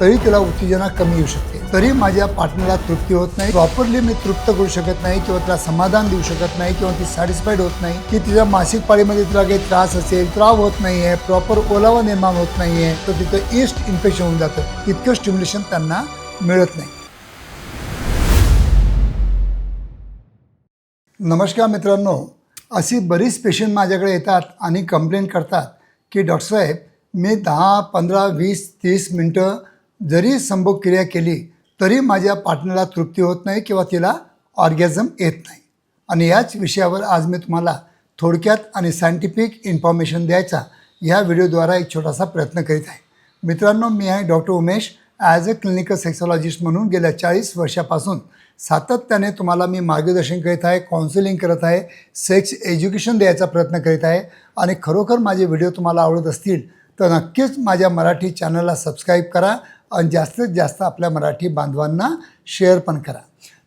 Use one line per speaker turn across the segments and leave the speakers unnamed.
तरी तिला उत्तेजना कमी येऊ शकते। तरी माझ्या पार्टनरला तृप्ती होत नाही, प्रॉपरली मी तृप्त करू शकत नाही किंवा तिला समाधान देऊ शकत नाही किंवा ती सॅटिस्फाईड होत नाही की तिच्या मासिक पाळीमध्ये तिला काही त्रास असेल, त्राव होत नाहीये, प्रॉपर ओलावा निर्माण होत नाहीये, तर तिथं ईस्ट इन्फेक्शन होऊन जातं। इतकं स्टिम्युलेशन त्यांना मिळत नाही। नमस्कार मित्रांनो, अशी बरीच पेशंट माझ्याकडे येतात आणि कंप्लेंट करतात की डॉक्टर साहेब, मी 10, 15, 20, 30 मिनटं जरी संभोग क्रिया केली तरी माझ्या पार्टनरला तृप्ती होत नाही किंवा तिला ऑर्गॅझम येत नाही। आणि याच विषयावर आज मी तुम्हाला थोडक्यात आणि सायंटिफिक इन्फॉर्मेशन द्यायचा ह्या व्हिडिओद्वारा एक छोटासा प्रयत्न करीत आहे। मित्रांनो, मी आहे doctor Umesh. As a clinical sexologist म्हणून गेल्या 40 वर्षापासून सातत्याने तुम्हाला मी मार्गदर्शन करीत आहे, काउन्सिलिंग करत आहे, सेक्स एज्युकेशन द्यायचा प्रयत्न करीत आहे। आणि खरोखर माझे व्हिडिओ तुम्हाला आवडत असतील तर नक्कीच माझ्या मराठी चॅनलला सबस्क्राईब करा आणि जास्तीत जास्त आपल्या मराठी बांधवांना शेअर पण करा।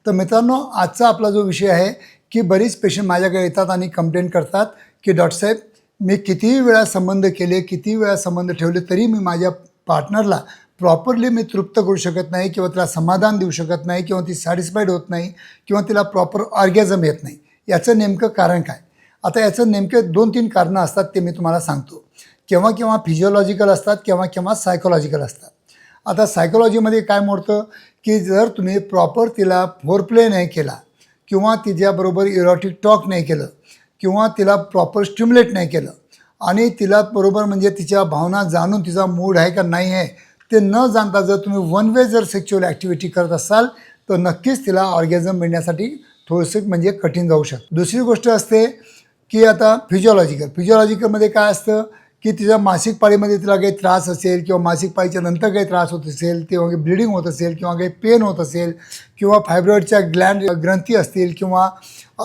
तर मित्रांनो, आजचा आपला जो विषय आहे की बरीच पेशंट माझ्याकडे येतात आणि कंप्लेंट करतात की डॉक्टर साहेब, मी कितीही वेळा संबंध केले, कितीही वेळा संबंध ठेवले तरी मी माझ्या पार्टनरला प्रॉपरली मी तृप्त करू शकत नाही किंवा तिला समाधान देऊ शकत नाही किंवा ती सॅटिस्फाईड होत नाही किंवा तिला प्रॉपर ऑर्गॅझम येत नाही। याचं नेमकं कारण काय? आता याचं नेमके 2-3 कारणं असतात, ते मी तुम्हाला सांगतो। केव्हा केव्हा फिजिओलॉजिकल असतात, केव्हा केव्हा सायकोलॉजिकल असतात। आता सायकोलॉजीमध्ये काय मोडतं की जर तुम्ही प्रॉपर तिला फोरप्ले नाही केला किंवा तिच्याबरोबर इरोटिक टॉक नाही केलं किंवा तिला प्रॉपर स्टिम्युलेट नाही केलं आणि तिला बरोबर म्हणजे तिच्या भावना जाणून तिचा मूड आहे का नाही आहे ते न जाणता जर तुम्ही वन वे जर सेक्शुअल ॲक्टिव्हिटी करत असाल तर नक्कीच तिला ऑर्गॅझम मिळण्यासाठी थोडंसं म्हणजे कठीण जाऊ शकतं। दुसरी गोष्ट असते की आता फिजिओलॉजिकलमध्ये काय असतं की तिच्या मासिक पाळीमध्ये तिला काही त्रास असेल किंवा मासिक पाळीच्या नंतर काही त्रास होत असेल किंवा काही ब्लिडिंग होत असेल किंवा काही पेन होत असेल किंवा फायब्रॉइडच्या ग्रंथी असतील किंवा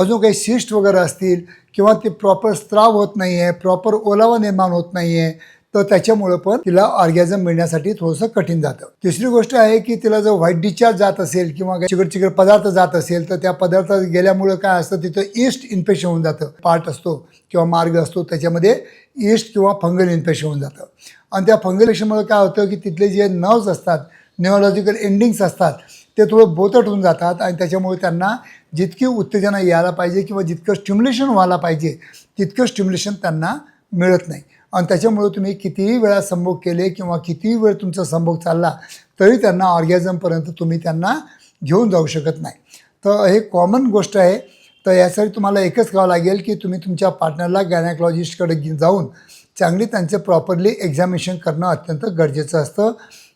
अजून काही सिस्ट वगैरे असतील किंवा ते प्रॉपर स्त्राव होत नाही आहे, प्रॉपर ओलावा निर्माण होत नाही आहे, तर त्याच्यामुळं पण तिला ऑर्गॅझम मिळण्यासाठी थोडंसं कठीण जातं। तिसरी गोष्ट आहे की तिला जर व्हाईट डिस्चार्ज जात असेल किंवा चिकट पदार्थ जात असेल तर त्या पदार्थात गेल्यामुळं काय असतं, तिथं ईस्ट इन्फेक्शन होऊन जातं। पार्ट असतो किंवा मार्ग असतो त्याच्यामध्ये ईस्ट किंवा फंगल इन्फेक्शन होऊन जातं आणि त्या फंगल इन्फेक्शनमुळे काय होतं की तिथले जे नर्व्स असतात, न्यूरोलॉजिकल एंडिंग्स असतात, ते थोडं बोचट होऊन जातात आणि त्याच्यामुळे त्यांना जितकी उत्तेजना यायला पाहिजे किंवा जितकं स्टिम्युलेशन व्हायला पाहिजे तितकं स्टिम्युलेशन त्यांना मिळत नाही आणि त्याच्यामुळे तुम्ही कितीही वेळा संभोग केले किंवा कितीही वेळ तुमचा संभोग चालला तरी त्यांना ऑर्गॅझमपर्यंत तुम्ही त्यांना घेऊन जाऊ शकत नाही। तर हे कॉमन गोष्ट आहे। तर यासाठी तुम्हाला एकच करावं लागेल की तुम्ही तुमच्या पार्टनरला गायनेकॉलॉजिस्टकडे जाऊन चांगली त्यांचं प्रॉपरली एक्झामिनेशन करणं अत्यंत गरजेचं असतं।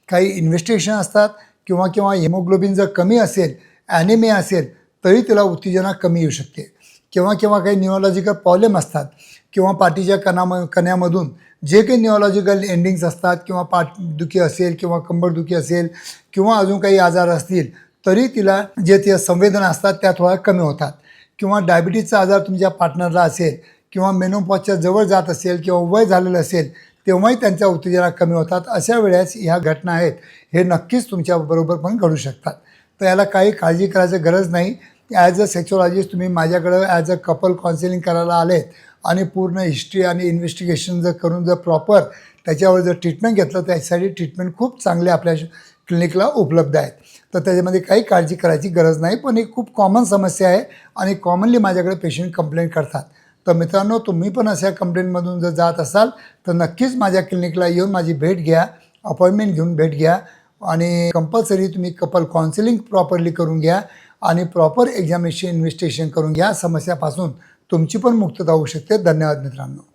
काही इन्व्हेस्टिगेशन असतात किंवा हिमोग्लोबिन जर कमी असेल, ॲनिमिया असेल तरी तिला उत्तेजना कमी येऊ शकते। केव्हा काही न्यूरोलॉजिकल प्रॉब्लेम असतात किंवा पाठीच्या कण्यामधून जे काही न्यूरोलॉजिकल एंडिंग्स असतात किंवा पाठदुखी असेल किंवा कंबरदुखी असेल किंवा अजून काही आजार असतील तरी तिला जे संवेदना असतात त्या थोड्या कमी होतात। किंवा डायबिटीजचा आजार तुमच्या पार्टनरला असेल किंवा मेनोपॉजच्या जवळ जात असेल किंवा वय झालेलं असेल तेव्हाही त्यांच्या उत्तेजना कमी होतात। अशा वेळेस ह्या घटना आहेत हे नक्कीच तुमच्याबरोबर पण घडू शकतात। तर याला काही काळजी करायची गरज नाही। ॲज अ सेक्सॉलॉजिस्ट तुम्ही माझ्याकडं ॲज अ कपल काउन्सिलिंग करायला आलेत आणि पूर्ण हिस्ट्री आणि इन्व्हेस्टिगेशन जर करून जर प्रॉपर त्याच्यावर जर ट्रीटमेंट घेतलं तर त्याच्यासाठी ट्रीटमेंट खूप चांगले आपल्या क्लिनिकला उपलब्ध आहेत। तर त्याच्यामध्ये काही काळजी करायची गरज नाही, पण ही खूप कॉमन समस्या आहे आणि कॉमनली माझ्याकडे पेशंट कंप्लेंट करतात। तर मित्रांनो, तुम्ही पण अशा कंप्लेंटमधून जर जात असाल तर नक्कीच माझ्या क्लिनिकला येऊन माझी भेट घ्या, अपॉइंटमेंट घेऊन भेट घ्या आणि कंपल्सरी तुम्ही कपल काउन्सिलिंग प्रॉपरली करून घ्या आणि प्रॉपर एक्झामिनेशन इन्व्हेस्टिगेशन करून घ्या। समस्यापासून तुमची पण मुक्तता होऊ शकते। धन्यवाद मित्रांनो।